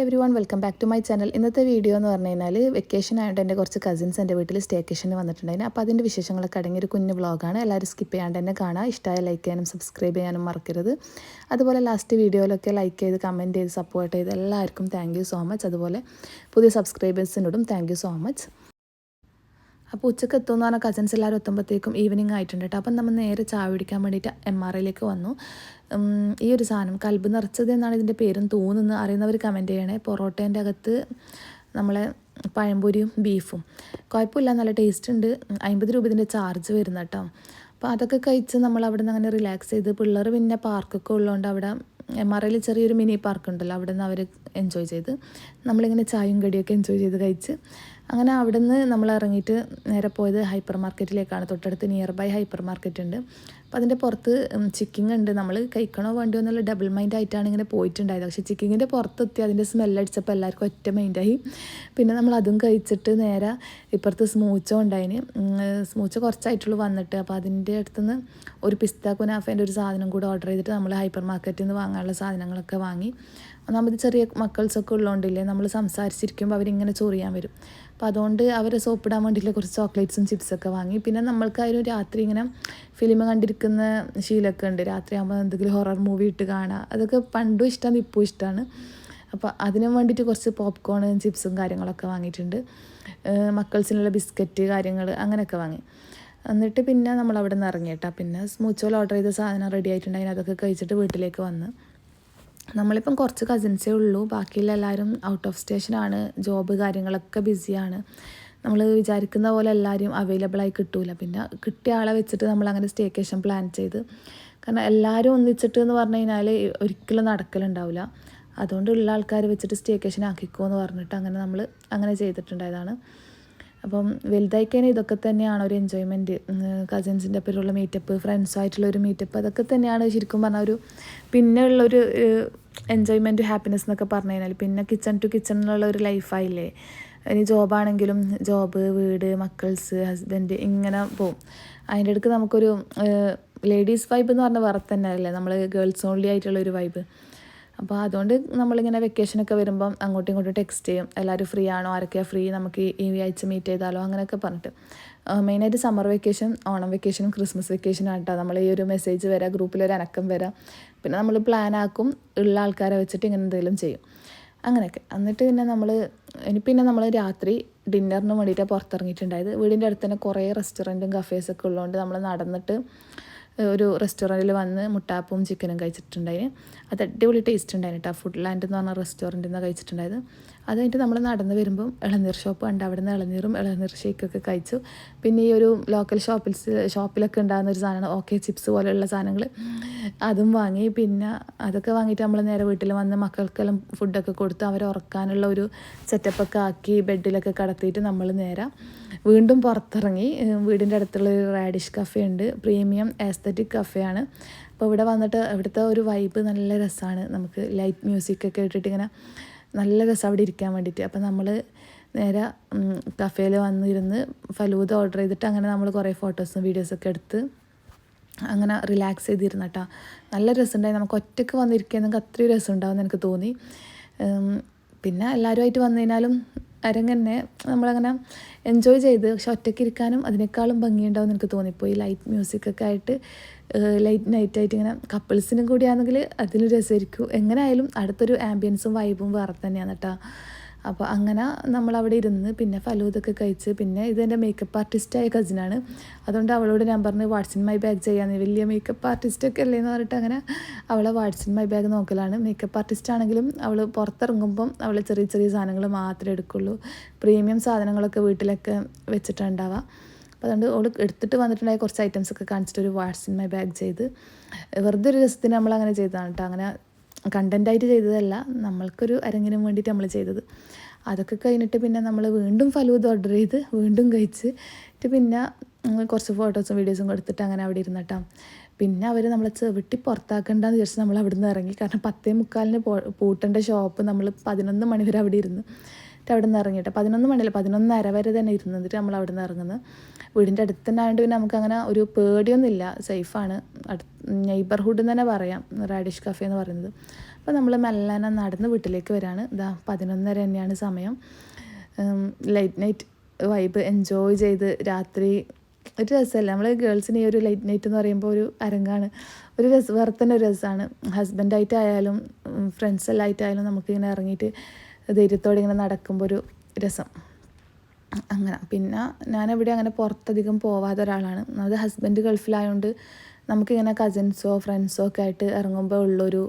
Everyone, welcome back to my channel. ഇന്നത്തെ video എന്ന് പറഞ്ഞു കഴിഞ്ഞാൽ വെക്കേഷൻ ആയതുകൊണ്ട് എൻ്റെ കുറച്ച് കസിൻസ് എൻ്റെ വീട്ടിൽ സ്റ്റേക്കേഷന് വന്നിട്ടുണ്ടായിരുന്നു. അപ്പോൾ അതിൻ്റെ വിശേഷങ്ങളൊക്കെ അടങ്ങിയ ഒരു കുഞ്ഞു വ്ളോഗാണ്. എല്ലാവരും സ്കിപ്പ് ചെയ്യാണ്ട് തന്നെ കാണുക. ഇഷ്ടമായ ലൈക്ക് ചെയ്യാനും സബ്സ്ക്രൈബ് ചെയ്യാനും മറക്കരുത്. അതുപോലെ ലാസ്റ്റ് വീഡിയോയിലൊക്കെ ലൈക്ക് ചെയ്ത് കമൻറ്റ് ചെയ്ത് സപ്പോർട്ട് ചെയ്ത് എല്ലാവർക്കും താങ്ക് യു സോ മച്ച്. അതുപോലെ പുതിയ സബ്സ്ക്രൈബേഴ്സിനോടും താങ്ക് യു സോ മച്ച്. അപ്പോൾ ഉച്ചക്ക് എത്തുമെന്ന് പറഞ്ഞാൽ കസിൻസ് എല്ലാവരും എത്തുമ്പോഴത്തേക്കും ഈവനിങ് ആയിട്ടുണ്ട് കേട്ടോ. അപ്പം നമ്മൾ നേരെ ചായ പിടിക്കാൻ വേണ്ടിയിട്ട് MRയിലേക്ക് വന്നു. ഈ ഒരു സാധനം കൽബ് നിറച്ചത് എന്നാണ് ഇതിൻ്റെ പേരും തോന്നുന്നു. അറിയുന്നവർ കമൻറ്റ് ചെയ്യണേ. പൊറോട്ടേൻ്റെ അകത്ത് നമ്മളെ പഴംപൊരിയും ബീഫും കുഴപ്പമില്ല, നല്ല ടേസ്റ്റ് ഉണ്ട്. 50 രൂപ ഇതിൻ്റെ ചാർജ് വരുന്ന കേട്ടോ. അപ്പോൾ അതൊക്കെ കഴിച്ച് നമ്മൾ അവിടെ നിന്ന് അങ്ങനെ റിലാക്സ് ചെയ്ത്, പിള്ളേർ പിന്നെ പാർക്കൊക്കെ ഉള്ളതുകൊണ്ട് അവിടെ MRയിൽ ചെറിയൊരു മിനി പാർക്ക് ഉണ്ടല്ലോ, അവിടെ നിന്ന് അവർ എൻജോയ് ചെയ്ത് നമ്മളിങ്ങനെ ചായയും കടിയൊക്കെ എൻജോയ് ചെയ്ത് കഴിച്ച് അങ്ങനെ അവിടെ നിന്ന് നമ്മൾ ഇറങ്ങിയിട്ട് നേരെ പോയത് ഹൈപ്പർ മാർക്കറ്റിലേക്കാണ്. തൊട്ടടുത്ത് നിയർ ബൈ ഹൈപ്പർ മാർക്കറ്റ് ഉണ്ട്. അപ്പോൾ അതിൻ്റെ പുറത്ത് ചിക്കിങ് ഉണ്ട്. നമ്മൾ കഴിക്കണോ വേണ്ടിയോ എന്നുള്ള ഡബിൾ മൈൻഡ് ആയിട്ടാണ് ഇങ്ങനെ പോയിട്ടുണ്ടായത്. പക്ഷേ ചിക്കിങ്ങിൻ്റെ പുറത്തെത്തി അതിൻ്റെ സ്മെല്ലടിച്ചപ്പോൾ എല്ലാവർക്കും ഒറ്റ മൈൻഡായി. പിന്നെ നമ്മൾ അതും കഴിച്ചിട്ട് നേരെ ഇപ്പുറത്ത് സ്മൂച്ചോ ഉണ്ടായിന്. സ്മൂച്ചോ കുറച്ചായിട്ടുള്ളൂ വന്നിട്ട്. അപ്പോൾ അതിൻ്റെ അടുത്തുനിന്ന് ഒരു പിസ്ത കുനാഫേൻ്റെ ഒരു സാധനം കൂടെ ഓർഡർ ചെയ്തിട്ട് നമ്മൾ ഹൈപ്പർ മാർക്കറ്റിൽ നിന്ന് വാങ്ങാനുള്ള സാധനങ്ങളൊക്കെ വാങ്ങി. ഒന്നാമത് ചെറിയ മക്കൾസൊക്കെ ഉള്ളതുകൊണ്ടില്ലേ, നമ്മൾ സംസാരിച്ചിരിക്കുമ്പോൾ അവരിങ്ങനെ ചൊറിയാൻ വരും. അപ്പോൾ അതുകൊണ്ട് അവരെ സോപ്പിടാൻ വേണ്ടിയിട്ട് കുറച്ച് ചോക്ലേറ്റ്സും ചിപ്സൊക്കെ വാങ്ങി. പിന്നെ നമ്മൾക്കായാലും രാത്രി ഇങ്ങനെ ഫിലിം കണ്ടിരിക്കുന്ന ശീലമൊക്കെ ഉണ്ട്. രാത്രിയാകുമ്പോൾ എന്തെങ്കിലും ഹൊറർ മൂവി ഇട്ട് കാണുക, അതൊക്കെ പണ്ടും ഇഷ്ടമാണ് ഇപ്പോഴും ഇഷ്ടമാണ്. അപ്പോൾ അതിനും വേണ്ടിയിട്ട് കുറച്ച് പോപ്കോണും ചിപ്സും കാര്യങ്ങളൊക്കെ വാങ്ങിയിട്ടുണ്ട്. മക്കൾസിനുള്ള ബിസ്ക്കറ്റ് കാര്യങ്ങൾ അങ്ങനെയൊക്കെ വാങ്ങി. എന്നിട്ട് പിന്നെ നമ്മൾ അവിടെ നിന്ന് ഇറങ്ങിയിട്ടാണ്. പിന്നെ സ്മൂച്ചോയിൽ ഓർഡർ ചെയ്ത സാധനം റെഡി ആയിട്ടുണ്ടായിരുന്നു. അതൊക്കെ കഴിച്ചിട്ട് വീട്ടിലേക്ക് വന്ന്. നമ്മളിപ്പം കുറച്ച് കസിൻസേ ഉള്ളൂ. ബാക്കിയുള്ള എല്ലാവരും ഔട്ട് ഓഫ് സ്റ്റേഷനാണ്. ജോബ് കാര്യങ്ങളൊക്കെ ബിസിയാണ്. നമ്മൾ വിചാരിക്കുന്ന പോലെ എല്ലാവരും അവൈലബിളായി കിട്ടൂല. പിന്നെ കിട്ടിയ ആളെ വെച്ചിട്ട് നമ്മളങ്ങനെ സ്റ്റേക്കേഷൻ പ്ലാൻ ചെയ്ത്, കാരണം എല്ലാവരും ഒന്നിച്ചിട്ട് എന്ന് പറഞ്ഞു കഴിഞ്ഞാൽ ഒരിക്കലും നടക്കലുണ്ടാവില്ല. അതുകൊണ്ട് ഉള്ള ആൾക്കാർ വെച്ചിട്ട് സ്റ്റേക്കേഷൻ ആക്കിക്കോ എന്ന് പറഞ്ഞിട്ട് നമ്മൾ അങ്ങനെ ചെയ്തിട്ടുണ്ടായതാണ്. അപ്പം വലുതായിക്കഴിഞ്ഞാൽ ഇതൊക്കെ തന്നെയാണ് ഒരു എൻജോയ്മെൻറ്റ്. കസിൻസിൻ്റെ ഒപ്പമുള്ള മീറ്റപ്പ്, ഫ്രണ്ട്സുമായിട്ടുള്ള ഒരു മീറ്റപ്പ്, അതൊക്കെ തന്നെയാണ് ശരിക്കും പറഞ്ഞാൽ ഒരു പിന്നെ ഉള്ളൊരു എൻജോയ്മെൻറ്റ്, ഹാപ്പിനെസ് എന്നൊക്കെ പറഞ്ഞു കഴിഞ്ഞാൽ. പിന്നെ കിച്ചൺ ടു കിച്ചണിലുള്ള ഒരു ലൈഫായില്ലേ. ഇനി ജോബാണെങ്കിലും ജോബ്, വീട്, മക്കൾസ്, ഹസ്ബൻഡ് ഇങ്ങനെ പോവും. അതിൻ്റെ ഇടയ്ക്ക് നമുക്കൊരു ലേഡീസ് വൈബ് എന്ന് പറഞ്ഞാൽ വേറെ തന്നെ അല്ലേ, നമ്മൾ ഗേൾസ് ഓൺലി ആയിട്ടുള്ളൊരു വൈബ്. അപ്പോൾ അതുകൊണ്ട് നമ്മളിങ്ങനെ വെക്കേഷനൊക്കെ വരുമ്പം അങ്ങോട്ടും ഇങ്ങോട്ടും ടെക്സ്റ്റ് ചെയ്യും, എല്ലാവരും ഫ്രീ ആണോ, ആരൊക്കെയാണ് ഫ്രീ, നമുക്ക് ഈ ആഴ്ച മീറ്റ് ചെയ്താലോ അങ്ങനെയൊക്കെ പറഞ്ഞിട്ട്. മെയിനായിട്ട് സമ്മർ വെക്കേഷൻ, ഓണം വെക്കേഷനും ക്രിസ്മസ് വെക്കേഷനാണ് കേട്ടോ നമ്മൾ ഈ ഒരു മെസ്സേജ് വരാം, ഗ്രൂപ്പിലൊരു അനക്കം വരാം. പിന്നെ നമ്മൾ പ്ലാൻ ആക്കും, ഉള്ള ആൾക്കാരെ വെച്ചിട്ട് ഇങ്ങനെ എന്തെങ്കിലും ചെയ്യും അങ്ങനെയൊക്കെ. എന്നിട്ട് പിന്നെ നമ്മൾ രാത്രി ഡിന്നറിന് വേണ്ടിയിട്ടാണ് പുറത്തിറങ്ങിയിട്ടുണ്ടായത്. വീടിൻ്റെ അടുത്ത് തന്നെ കുറേ റെസ്റ്റോറൻറ്റും കഫേസൊക്കെ ഉള്ളതുകൊണ്ട് നമ്മൾ നടന്നിട്ട് ഒരു റെസ്റ്റോറൻറ്റിൽ വന്ന് മുട്ടാപ്പും ചിക്കനും കഴിച്ചിട്ടുണ്ടായിരുന്നു. അത് അടിപൊളി ടേസ്റ്റ് ഉണ്ടായിരുന്നു കേട്ടോ. ഫുഡ് ലാൻഡ് എന്ന് പറഞ്ഞ റെസ്റ്റോറൻറ്റിൽ നിന്നാണ് കഴിച്ചിട്ടുണ്ടായത്. അത് കഴിഞ്ഞിട്ട് നമ്മൾ നടന്ന് വരുമ്പം ഇളനീർ ഷോപ്പ് കണ്ട് അവിടെ നിന്ന് ഇളനീറും ഇളനീർ ഷേക്കൊക്കെ കഴിച്ചു. പിന്നെ ഈ ഒരു ലോക്കൽ ഷോപ്പിലൊക്കെ ഉണ്ടാകുന്ന ഒരു സാധനമാണ് ഓക്കെ ചിപ്സ് പോലെയുള്ള സാധനങ്ങൾ, അതും വാങ്ങി. പിന്നെ അതൊക്കെ വാങ്ങിയിട്ട് നമ്മൾ നേരെ വീട്ടിൽ വന്ന് മക്കൾക്കെല്ലാം ഫുഡൊക്കെ കൊടുത്ത് അവരെ ഉറക്കാനുള്ള ഒരു സെറ്റപ്പൊക്കെ ആക്കി ബെഡിലൊക്കെ കടത്തിയിട്ട് നമ്മൾ നേരെ വീണ്ടും പുറത്തിറങ്ങി. വീടിൻ്റെ അടുത്തുള്ള ഒരു റാഡിഷ് കഫേ ഉണ്ട്, പ്രീമിയം ആസ്തറ്റിക് കഫേയാണ്. അപ്പോൾ ഇവിടെ വന്നിട്ട് ഇവിടുത്തെ ഒരു വൈബ് നല്ല രസമാണ്. നമുക്ക് ലൈറ്റ് മ്യൂസിക്കൊക്കെ ഇട്ടിട്ട് ഇങ്ങനെ നല്ല രസം അവിടെ ഇരിക്കാൻ വേണ്ടിയിട്ട്. അപ്പോൾ നമ്മൾ നേരെ കഫേയിൽ വന്നിരുന്ന് ഫലൂദ ഓർഡർ ചെയ്തിട്ട് അങ്ങനെ നമ്മൾ കുറേ ഫോട്ടോസും വീഡിയോസൊക്കെ എടുത്ത് അങ്ങനെ റിലാക്സ് ചെയ്തിരുന്നു കേട്ടോ. നല്ല രസമുണ്ടായി. നമുക്ക് ഒറ്റയ്ക്ക് വന്നിരിക്കുകയെന്നെങ്കിൽ അത്രയും രസം ഉണ്ടാവുമെന്ന് എനിക്ക് തോന്നി. പിന്നെ എല്ലാവരുമായിട്ട് വന്നു കഴിഞ്ഞാലും അരങ്ങനെ നമ്മളങ്ങനെ എൻജോയ് ചെയ്ത്, പക്ഷെ ഒറ്റയ്ക്ക് ഇരിക്കാനും അതിനേക്കാളും ഭംഗിയുണ്ടാവും എനിക്ക് തോന്നിപ്പോയി. ലൈറ്റ് മ്യൂസിക്കൊക്കെ ആയിട്ട് ലൈറ്റ് നൈറ്റായിട്ട് ഇങ്ങനെ കപ്പിൾസിനും കൂടിയാണെങ്കിൽ അതിലും രസമായിരിക്കും. എങ്ങനെ ആയാലും അടുത്തൊരു ആംബിയൻസും വൈബും വേറെ തന്നെയാണ് കേട്ടോ. അപ്പോൾ അങ്ങനെ നമ്മളവിടെ ഇരുന്ന് പിന്നെ ഫലൂദൊക്കെ കഴിച്ച്, പിന്നെ ഇതെൻ്റെ മേക്കപ്പ് ആർട്ടിസ്റ്റായ കസിനാണ്. അതുകൊണ്ട് അവളോട് ഞാൻ പറഞ്ഞ് വാട്സ് ഇൻ മൈ ബാഗ് ചെയ്യാമെന്ന്. വലിയ മേക്കപ്പ് ആർട്ടിസ്റ്റൊക്കെ അല്ലേന്ന് പറഞ്ഞിട്ട് അങ്ങനെ അവളെ വാട്സ് ഇൻ മൈ ബാഗ് നോക്കലാണ്. മേക്കപ്പ് ആർട്ടിസ്റ്റ് ആണെങ്കിലും അവൾ പുറത്തിറങ്ങുമ്പം അവൾ ചെറിയ ചെറിയ സാധനങ്ങൾ മാത്രമേ എടുക്കുള്ളൂ. പ്രീമിയം സാധനങ്ങളൊക്കെ വീട്ടിലൊക്കെ വെച്ചിട്ടുണ്ടാവുക. അപ്പോൾ അതുകൊണ്ട് അവൾ എടുത്തിട്ട് വന്നിട്ടുണ്ടായ കുറച്ച് ഐറ്റംസൊക്കെ കാണിച്ചിട്ട് ഒരു വാട്സ് ഇൻ മൈ ബാഗ് ചെയ്ത് വെറുതെ ഒരു രസത്തിന് നമ്മളങ്ങനെ ചെയ്തതാണ് കേട്ടോ. അങ്ങനെ കണ്ടൻറ്റായിട്ട് ചെയ്തതല്ല, നമ്മൾക്കൊരു അരങ്ങിനും വേണ്ടിയിട്ട് നമ്മൾ ചെയ്തത്. അതൊക്കെ കഴിഞ്ഞിട്ട് പിന്നെ നമ്മൾ വീണ്ടും ഫലൂദ ഓർഡർ ചെയ്ത് വീണ്ടും കഴിച്ചിട്ട് പിന്നെ കുറച്ച് ഫോട്ടോസും വീഡിയോസും കൊടുത്തിട്ട് അങ്ങനെ അവിടെ ഇരുന്നിട്ടാം. പിന്നെ അവർ നമ്മളെ ചെവിട്ടി പുറത്താക്കണ്ടെന്ന് വിചാരിച്ച് നമ്മൾ അവിടെ നിന്ന് ഇറങ്ങി. കാരണം 10:45 പൂട്ടേണ്ട ഷോപ്പ് നമ്മൾ 11 മണി വരെ അവിടെ ഇരുന്ന് അവിടെ നിന്ന് ഇറങ്ങിയിട്ട് 11 മണിയല്ല 11:30 വരെ തന്നെ ഇരുന്നിട്ട് നമ്മൾ അവിടെ നിന്ന് ഇറങ്ങുന്നത്. വീടിൻ്റെ അടുത്ത് തന്നെ ആയതുകൊണ്ട് പിന്നെ നമുക്കങ്ങനെ ഒരു പേടിയൊന്നുമില്ല, സേഫാണ്. നെയ്ബർഹുഡ് എന്ന് തന്നെ പറയാം റാഡിഷ് കഫേ എന്ന് പറയുന്നത്. അപ്പോൾ നമ്മൾ മെല്ലനെ നടന്ന് വീട്ടിലേക്ക് വരികയാണ്. 11:30 തന്നെയാണ് സമയം. ലൈറ്റ് നൈറ്റ് വൈബ് എൻജോയ് ചെയ്ത് രാത്രി ഒരു രസമല്ല, നമ്മൾ ഗേൾസിന് ഈ ഒരു ലൈറ്റ് നൈറ്റ് എന്ന് പറയുമ്പോൾ ഒരു അരങ്ങാണ്, ഒരു വേറെ തന്നെ ഒരു രസമാണ്. ഹസ്ബൻഡായിട്ടായാലും ഫ്രണ്ട്സെല്ലായിട്ടായാലും നമുക്കിങ്ങനെ ഇറങ്ങിയിട്ട് ധൈര്യത്തോടെ ഇങ്ങനെ നടക്കുമ്പോൾ ഒരു രസം. അങ്ങനെ പിന്നെ ഞാനെവിടെ അങ്ങനെ പുറത്തധികം പോവാത്ത ഒരാളാണ്. അത് ഹസ്ബൻഡ് ഗൾഫിലായതുകൊണ്ട് നമുക്കിങ്ങനെ കസിൻസോ ഫ്രണ്ട്സോ ഒക്കെ ആയിട്ട് ഇറങ്ങുമ്പോൾ ഉള്ളൊരു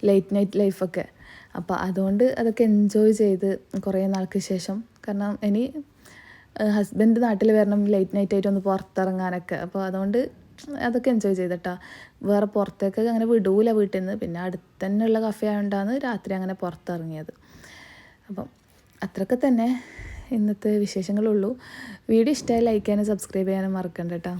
ലൈറ്റ് നൈറ്റ് ലൈഫൊക്കെ. അപ്പോൾ അതുകൊണ്ട് അതൊക്കെ എൻജോയ് ചെയ്ത് കുറേ നാൾക്ക് ശേഷം, കാരണം ഇനി ഹസ്ബൻഡ് നാട്ടിൽ വരണം ലൈറ്റ് നൈറ്റ് ആയിട്ട് ഒന്ന് പുറത്തിറങ്ങാനൊക്കെ. അപ്പോൾ അതുകൊണ്ട് അതൊക്കെ എൻജോയ് ചെയ്തിട്ടാ. വേറെ പുറത്തേക്ക് അങ്ങനെ വിടൂല വീട്ടിൽ നിന്ന്. പിന്നെ അടുത്ത് തന്നെ ഉള്ള കഫേ ആയതുകൊണ്ടാണ് രാത്രി അങ്ങനെ പുറത്തിറങ്ങിയത്. അപ്പം അത്രയൊക്കെ തന്നെ ഇന്നത്തെ വിശേഷങ്ങളുള്ളൂ. വീഡിയോ ഇഷ്ടമായി ലൈക്ക് ചെയ്യാനും സബ്സ്ക്രൈബ് ചെയ്യാനും മറക്കണ്ട കേട്ടോ.